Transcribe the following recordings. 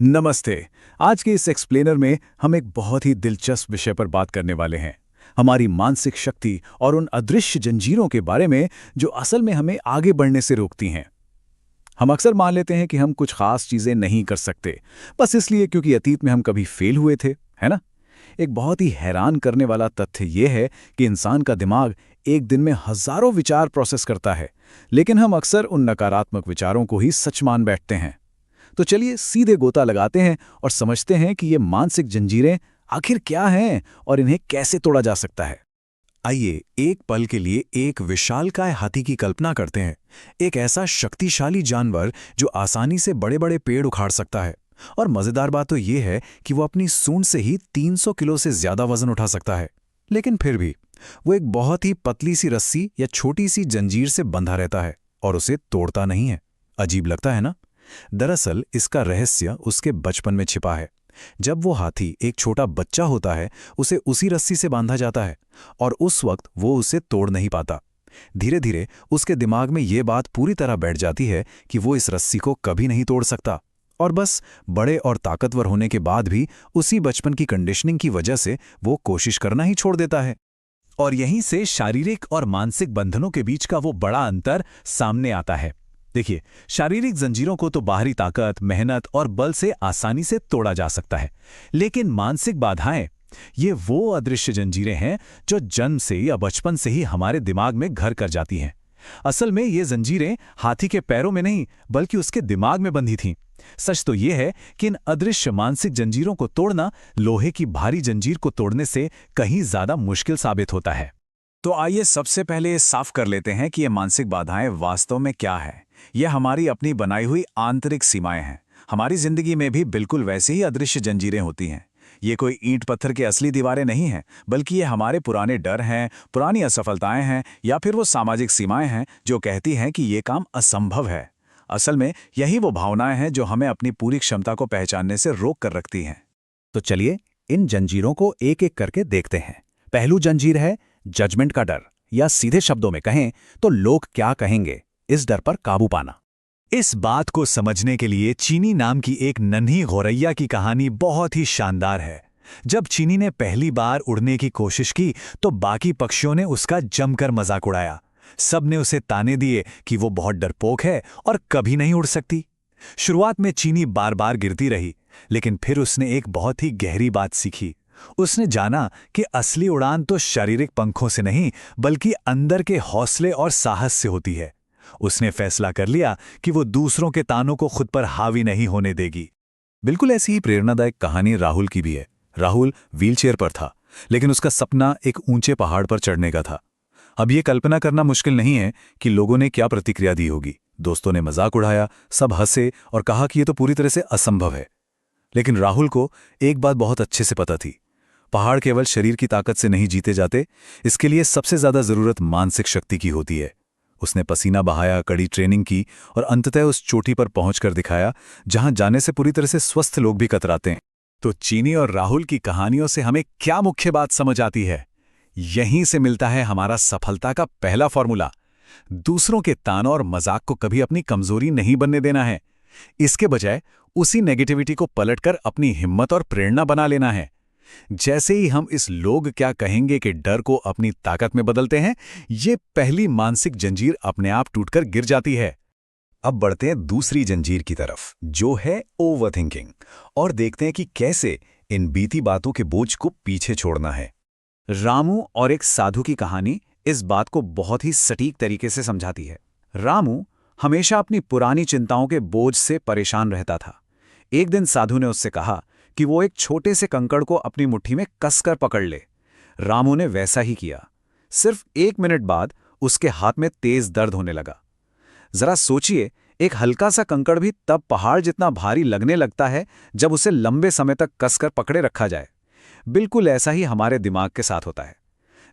नमस्ते। आज के इस एक्सप्लेनर में हम एक बहुत ही दिलचस्प विषय पर बात करने वाले हैं। हमारी मानसिक शक्ति और उन अदृश्य जंजीरों के बारे में जो असल में हमें आगे बढ़ने से रोकती हैं। हम अक्सर मान लेते हैं कि हम कुछ खास चीजें नहीं कर सकते, बस इसलिए क्योंकि अतीत में हम कभी फेल हुए थे, है ना? एक बहुत ही हैरान करने वाला तथ्य यह है कि इंसान का दिमाग एक दिन में हजारों विचार प्रोसेस करता है, लेकिन हम अक्सर उन नकारात्मक विचारों को ही सच मान बैठते हैं। तो चलिए सीधे गोता लगाते हैं और समझते हैं कि ये मानसिक जंजीरें आखिर क्या हैं और इन्हें कैसे तोड़ा जा सकता है। आइए एक पल के लिए एक विशालकाय हाथी की कल्पना करते हैं। एक ऐसा शक्तिशाली जानवर जो आसानी से बड़े बड़े पेड़ उखाड़ सकता है। और मजेदार बात तो ये है कि वो अपनी सूंड से ही 300 किलो से ज्यादा वजन उठा सकता है। लेकिन फिर भी वो एक बहुत ही पतली सी रस्सी या छोटी सी जंजीर से बंधा रहता है और उसे तोड़ता नहीं है। अजीब लगता है ना? दरअसल इसका रहस्य उसके बचपन में छिपा है। जब वो हाथी एक छोटा बच्चा होता है, उसे उसी रस्सी से बांधा जाता है और उस वक्त वो उसे तोड़ नहीं पाता। धीरे धीरे उसके दिमाग में ये बात पूरी तरह बैठ जाती है कि वो इस रस्सी को कभी नहीं तोड़ सकता। और बस बड़े और ताकतवर होने के बाद भी उसी बचपन की कंडीशनिंग की वजह से वो कोशिश करना ही छोड़ देता है। और यहीं से शारीरिक और मानसिक बंधनों के बीच का वो बड़ा अंतर सामने आता है। देखिए, शारीरिक जंजीरों को तो बाहरी ताकत, मेहनत और बल से आसानी से तोड़ा जा सकता है, लेकिन मानसिक बाधाएं, ये वो अदृश्य जंजीरें हैं जो जन्म से या बचपन से ही हमारे दिमाग में घर कर जाती हैं। असल में ये जंजीरें हाथी के पैरों में नहीं, बल्कि उसके दिमाग में बंधी थीं। सच तो ये है कि इन अदृश्य मानसिक जंजीरों को तोड़ना लोहे की भारी जंजीर को तोड़ने से कहीं ज्यादा मुश्किल साबित होता है। तो आइए सबसे पहले ये साफ कर लेते हैं कि ये मानसिक बाधाएं वास्तव में क्या है। ये हमारी अपनी बनाई हुई आंतरिक सीमाएं हैं। हमारी जिंदगी में भी बिल्कुल वैसे ही अदृश्य जंजीरें होती हैं। ये कोई ईंट पत्थर की असली दीवारें नहीं हैं, बल्कि ये हमारे पुराने डर हैं, पुरानी असफलताएं हैं, या फिर वो सामाजिक सीमाएं हैं जो कहती हैं कि ये काम असंभव है। असल में यही वो भावनाएं हैं जो हमें अपनी पूरी क्षमता को पहचानने से रोक कर रखती हैं। तो चलिए इन जंजीरों को एक एक करके देखते हैं। पहलू जंजीर है जजमेंट का डर, या सीधे शब्दों में कहें तो लोग क्या कहेंगे, इस डर पर काबू पाना। इस बात को समझने के लिए चीनी नाम की एक नन्ही गौरैया की कहानी बहुत ही शानदार है। जब चीनी ने पहली बार उड़ने की कोशिश की तो बाकी पक्षियों ने उसका जमकर मजाक उड़ाया। सब ने उसे ताने दिए कि वो बहुत डरपोक है और कभी नहीं उड़ सकती। शुरुआत में चीनी बार बार गिरती रही, लेकिन फिर उसने एक बहुत ही गहरी बात सीखी। उसने जाना कि असली उड़ान तो शारीरिक पंखों से नहीं, बल्कि अंदर के हौसले और साहस से होती है। उसने फैसला कर लिया कि वो दूसरों के तानों को खुद पर हावी नहीं होने देगी। बिल्कुल ऐसी ही प्रेरणादायक कहानी राहुल की भी है। राहुल व्हीलचेयर पर था, लेकिन उसका सपना एक ऊंचे पहाड़ पर चढ़ने का था। अब ये कल्पना करना मुश्किल नहीं है कि लोगों ने क्या प्रतिक्रिया दी होगी। दोस्तों ने मजाक उड़ाया, सब हंसे और कहा कि ये तो पूरी तरह से असंभव है। लेकिन राहुल को एक बात बहुत अच्छे से पता थी, पहाड़ केवल शरीर की ताकत से नहीं जीते जाते, इसके लिए सबसे ज्यादा जरूरत मानसिक शक्ति की होती है। उसने पसीना बहाया, कड़ी ट्रेनिंग की और अंततः उस चोटी पर पहुंचकर दिखाया जहां जाने से पूरी तरह से स्वस्थ लोग भी कतराते हैं। तो चीनी और राहुल की कहानियों से हमें क्या मुख्य बात समझ आती है? यहीं से मिलता है हमारा सफलता का पहला फॉर्मूला। दूसरों के तानों और मजाक को कभी अपनी कमजोरी नहीं बनने देना है। इसके बजाय उसी नेगेटिविटी को पलटकर अपनी हिम्मत और प्रेरणा बना लेना है। जैसे ही हम इस लोग क्या कहेंगे के डर को अपनी ताकत में बदलते हैं, ये पहली मानसिक जंजीर अपने आप टूटकर गिर जाती है। अब बढ़ते हैं दूसरी जंजीर की तरफ, जो है ओवरथिंकिंग, और देखते हैं कि कैसे इन बीती बातों के बोझ को पीछे छोड़ना है। रामू और एक साधु की कहानी इस बात को बहुत ही सटीक तरीके से समझाती है। रामू हमेशा अपनी पुरानी चिंताओं के बोझ से परेशान रहता था। एक दिन साधु ने उससे कहा कि वो एक छोटे से कंकड़ को अपनी मुट्ठी में कसकर पकड़ ले। रामू ने वैसा ही किया। सिर्फ 1 मिनट बाद उसके हाथ में तेज दर्द होने लगा। जरा सोचिए, एक हल्का सा कंकड़ भी तब पहाड़ जितना भारी लगने लगता है जब उसे लंबे समय तक कसकर पकड़े रखा जाए। बिल्कुल ऐसा ही हमारे दिमाग के साथ होता है।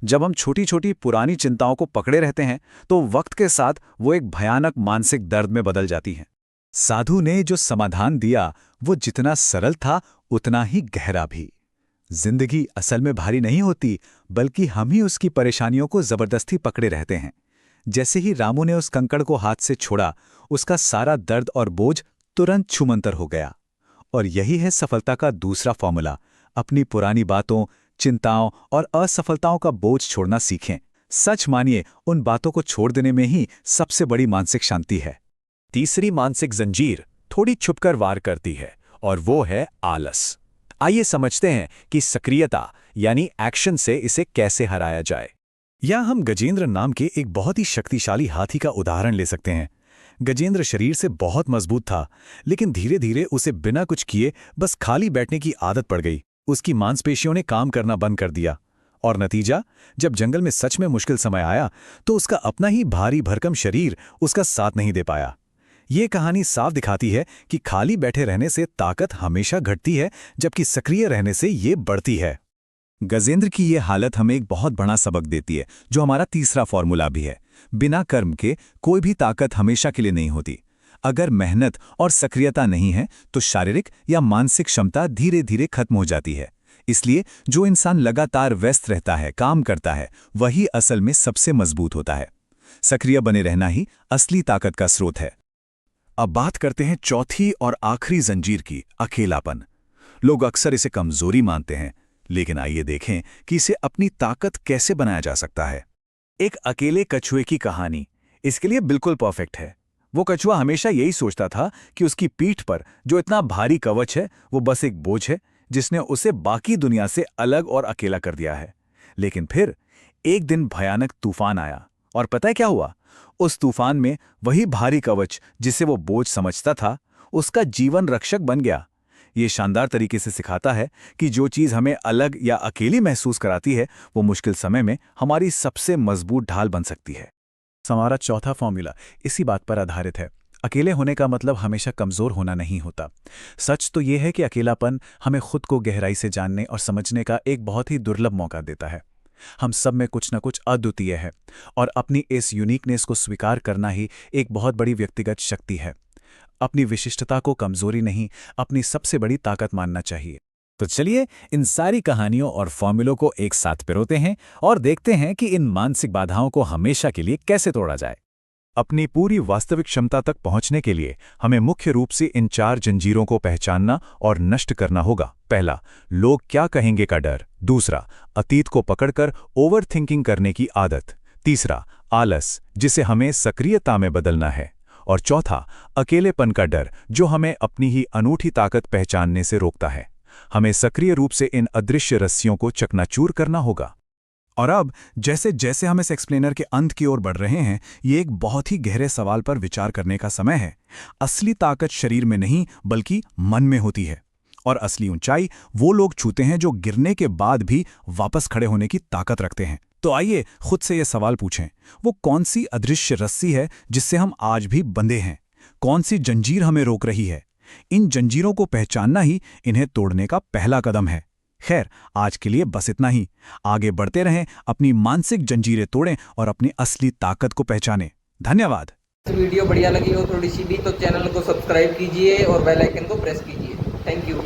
जब हम छोटी छोटी पुरानी चिंताओं को पकड़े रहते हैं तो वक्त के साथ वो एक भयानक मानसिक दर्द में बदल जाती हैं। साधु ने जो समाधान दिया वो जितना सरल था उतना ही गहरा भी। जिंदगी असल में भारी नहीं होती, बल्कि हम ही उसकी परेशानियों को जबरदस्ती पकड़े रहते हैं। जैसे ही रामू ने उस कंकड़ को हाथ से छोड़ा, उसका सारा दर्द और बोझ तुरंत छूमंतर हो गया। और यही है सफलता का दूसरा फॉर्मूला। अपनी पुरानी बातों, चिंताओं और असफलताओं का बोझ छोड़ना सीखें। सच मानिए, उन बातों को छोड़ देने में ही सबसे बड़ी मानसिक शांति है। तीसरी मानसिक जंजीर थोड़ी छुपकर वार करती है और वो है आलस। आइए समझते हैं कि सक्रियता यानी एक्शन से इसे कैसे हराया जाए। या हम गजेंद्र नाम के एक बहुत ही शक्तिशाली हाथी का उदाहरण ले सकते हैं। गजेंद्र शरीर से बहुत मजबूत था, लेकिन धीरे धीरे उसे बिना कुछ किए बस खाली बैठने की आदत पड़ गई। उसकी मांसपेशियों ने काम करना बंद कर दिया और नतीजा, जब जंगल में सच में मुश्किल समय आया तो उसका अपना ही भारी भरकम शरीर उसका साथ नहीं दे पाया। ये कहानी साफ दिखाती है कि खाली बैठे रहने से ताकत हमेशा घटती है, जबकि सक्रिय रहने से ये बढ़ती है। गजेंद्र की ये हालत हमें एक बहुत बड़ा सबक देती है, जो हमारा तीसरा फॉर्मूला भी है। बिना कर्म के कोई भी ताकत हमेशा के लिए नहीं होती। अगर मेहनत और सक्रियता नहीं है तो शारीरिक या मानसिक क्षमता धीरे धीरे खत्म हो जाती है। इसलिए जो इंसान लगातार व्यस्त रहता है, काम करता है, वही असल में सबसे मजबूत होता है। सक्रिय बने रहना ही असली ताकत का स्रोत है। अब बात करते हैं चौथी और आखिरी जंजीर की, अकेलापन। लोग अक्सर इसे कमजोरी मानते हैं, लेकिन आइए देखें कि इसे अपनी ताकत कैसे बनाया जा सकता है। एक अकेले कछुए की कहानी इसके लिए बिल्कुल परफेक्ट है। वो कछुआ हमेशा यही सोचता था कि उसकी पीठ पर जो इतना भारी कवच है वो बस एक बोझ है, जिसने उसे बाकी दुनिया से अलग और अकेला कर दिया है। लेकिन फिर एक दिन भयानक तूफान आया और पता है क्या हुआ? उस तूफान में वही भारी कवच जिसे वो बोझ समझता था, उसका जीवन रक्षक बन गया। ये शानदार तरीके से सिखाता है कि जो चीज़ हमें अलग या अकेली महसूस कराती है, वो मुश्किल समय में हमारी सबसे मजबूत ढाल बन सकती है। हमारा चौथा फॉर्मूला इसी बात पर आधारित है। अकेले होने का मतलब हमेशा कमज़ोर होना नहीं होता। सच तो ये है कि अकेलापन हमें खुद को गहराई से जानने और समझने का एक बहुत ही दुर्लभ मौका देता है। हम सब में कुछ न कुछ अद्वितीय है और अपनी इस यूनिकनेस को स्वीकार करना ही एक बहुत बड़ी व्यक्तिगत शक्ति है। अपनी विशिष्टता को कमजोरी नहीं, अपनी सबसे बड़ी ताकत मानना चाहिए। तो चलिए इन सारी कहानियों और फॉर्मूलों को एक साथ पिरोते हैं और देखते हैं कि इन मानसिक बाधाओं को हमेशा के लिए कैसे तोड़ा जाए। अपनी पूरी वास्तविक क्षमता तक पहुंचने के लिए हमें मुख्य रूप से इन 4 जंजीरों को पहचानना और नष्ट करना होगा। पहला, लोग क्या कहेंगे का डर। दूसरा, अतीत को पकड़कर ओवरथिंकिंग करने की आदत। तीसरा, आलस, जिसे हमें सक्रियता में बदलना है। और चौथा, अकेलेपन का डर, जो हमें अपनी ही अनूठी ताकत पहचानने से रोकता है। हमें सक्रिय रूप से इन अदृश्य रस्सियों को चकनाचूर करना होगा। और अब जैसे जैसे हम इस एक्सप्लेनर के अंत की ओर बढ़ रहे हैं, ये एक बहुत ही गहरे सवाल पर विचार करने का समय है। असली ताकत शरीर में नहीं बल्कि मन में होती है। और असली ऊंचाई वो लोग छूते हैं जो गिरने के बाद भी वापस खड़े होने की ताकत रखते हैं। तो आइए खुद से ये सवाल पूछें, वो कौन सी अदृश्य रस्सी है जिससे हम आज भी बंधे हैं? कौन सी जंजीर हमें रोक रही है? इन जंजीरों को पहचानना ही इन्हें तोड़ने का पहला कदम है। खैर, आज के लिए बस इतना ही। आगे बढ़ते रहें, अपनी मानसिक जंजीरें तोड़ें और अपनी असली ताकत को पहचानें। धन्यवाद। वीडियो बढ़िया लगी हो थोड़ी सी भी तो चैनल को सब्सक्राइब कीजिए और बेल आइकन को प्रेस कीजिए। Thank you.